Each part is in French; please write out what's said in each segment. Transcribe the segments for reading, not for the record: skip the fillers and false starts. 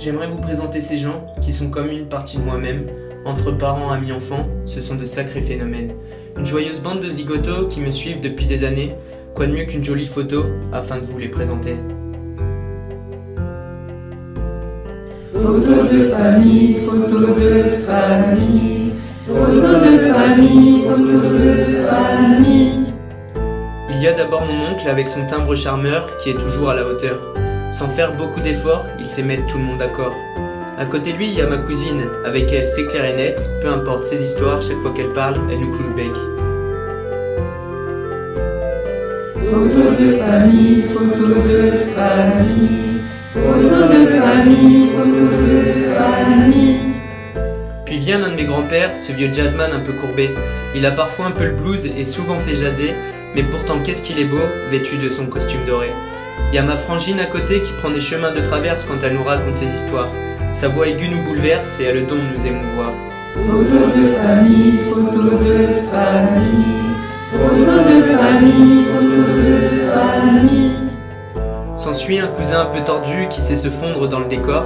J'aimerais vous présenter ces gens qui sont comme une partie de moi-même. Entre parents, amis, enfants, ce sont de sacrés phénomènes. Une joyeuse bande de zigotos qui me suivent depuis des années. Quoi de mieux qu'une jolie photo afin de vous les présenter. Photo de famille, photo de famille, photo de famille, photo de famille. Il y a d'abord mon oncle avec son timbre charmeur qui est toujours à la hauteur. Sans faire beaucoup d'efforts, il sait mettre tout le monde d'accord. À côté de lui, il y a ma cousine. Avec elle, c'est clair et net. Peu importe ses histoires, chaque fois qu'elle parle, elle nous cloue le bec. Photo de famille, photo de famille, photo de famille, photo de famille. Puis vient l'un de mes grands-pères, ce vieux jazzman un peu courbé. Il a parfois un peu le blues et souvent fait jaser, mais pourtant qu'est-ce qu'il est beau, vêtu de son costume doré. Il y a ma frangine à côté qui prend des chemins de traverse quand elle nous raconte ses histoires. Sa voix aiguë nous bouleverse et a le don de nous émouvoir. Photo de famille, photo de famille, photo de famille, photo de famille. S'ensuit un cousin un peu tordu qui sait se fondre dans le décor.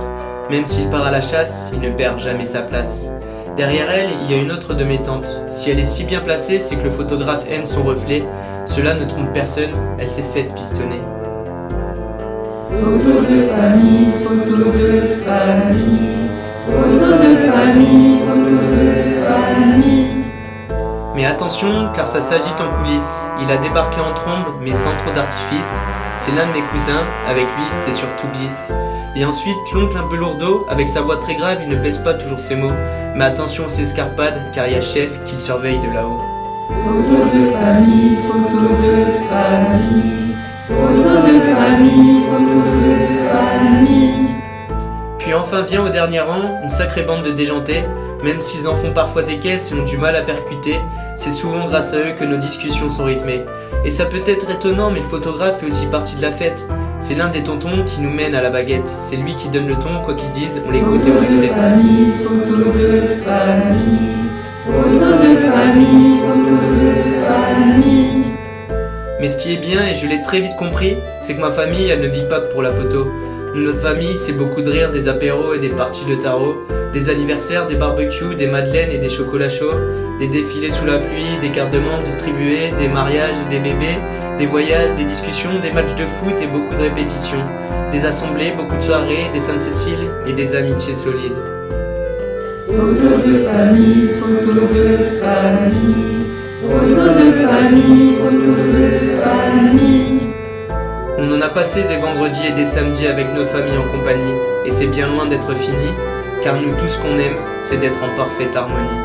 Même s'il part à la chasse, il ne perd jamais sa place. Derrière elle, il y a une autre de mes tantes. Si elle est si bien placée, c'est que le photographe aime son reflet. Cela ne trompe personne, elle s'est faite pistonner. Photo de famille, photo de famille, photo de famille, photo de famille. Mais attention, car ça s'agite en coulisses. Il a débarqué en trombe, mais sans trop d'artifice. C'est l'un de mes cousins, avec lui, c'est surtout glisse. Et ensuite, l'oncle un peu lourdeau, avec sa voix très grave, il ne pèse pas toujours ses mots. Mais attention aux escarpades, car il y a chef qui le surveille de là-haut. Photo de famille, photo de famille, photo de famille, photo de famille. Puis enfin vient au dernier rang, une sacrée bande de déjantés. Même s'ils en font parfois des caisses et ont du mal à percuter, c'est souvent grâce à eux que nos discussions sont rythmées. Et ça peut être étonnant, mais le photographe fait aussi partie de la fête. C'est l'un des tontons qui nous mène à la baguette. C'est lui qui donne le ton, quoi qu'ils disent, on l'écoute et on l'accepte. Photo de famille, photo de famille, photo de famille, photo de famille. Mais ce qui est bien, et je l'ai très vite compris, c'est que ma famille, elle ne vit pas que pour la photo. Nous, notre famille, c'est beaucoup de rires, des apéros et des parties de tarot, des anniversaires, des barbecues, des madeleines et des chocolats chauds, des défilés sous la pluie, des cartes de membres distribuées, des mariages et des bébés, des voyages, des discussions, des matchs de foot et beaucoup de répétitions, des assemblées, beaucoup de soirées, des Sainte-Cécile et des amitiés solides. Photo de famille, photo de famille, photo de famille, photo de famille. On en a passé des vendredis et des samedis avec notre famille en compagnie, et c'est bien loin d'être fini, car nous tout ce qu'on aime, c'est d'être en parfaite harmonie.